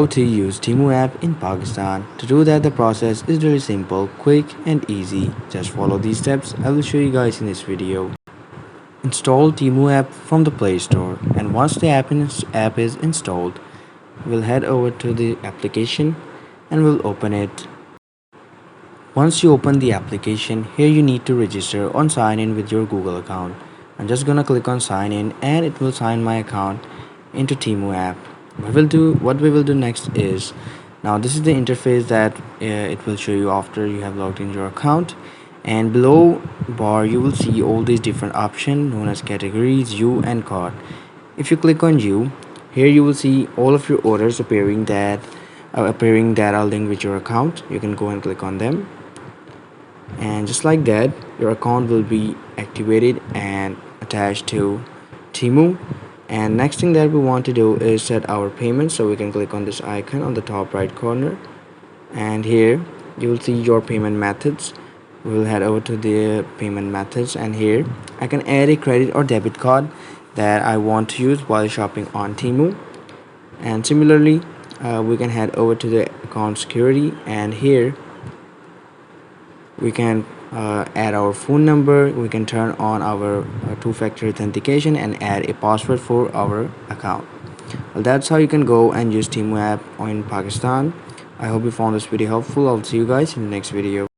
How to use Temu app in Pakistan. To do that, the process is really simple, quick and easy. Just follow these steps I will show you guys in this video. Install Temu app from the Play Store, and once the app is installed, we'll head over to the application and we'll open it. Once you open the application, here you need to register or sign in with your Google account. I'm just gonna click on sign in and it will sign my account into Temu app. What we will do next is, now this is the interface that it will show you after you have logged in your account, and below bar you will see all these different options known as categories, you and cart. If you click on you, here you will see all of your orders appearing that are linked with your account. You can go and click on them, and just like that your account will be activated and attached to Temu. And next thing that we want to do is set our payment, so we can click on this icon on the top right corner, and here you will see your payment methods. We will head over to the payment methods, and here I can add a credit or debit card that I want to use while shopping on Temu. And similarly, we can head over to the account security, and here we can add our phone number. We can turn on our two-factor authentication and add a password for our account. Well, that's how you can go and use Temu app in Pakistan. I hope you found this video helpful. I'll see you guys in the next video.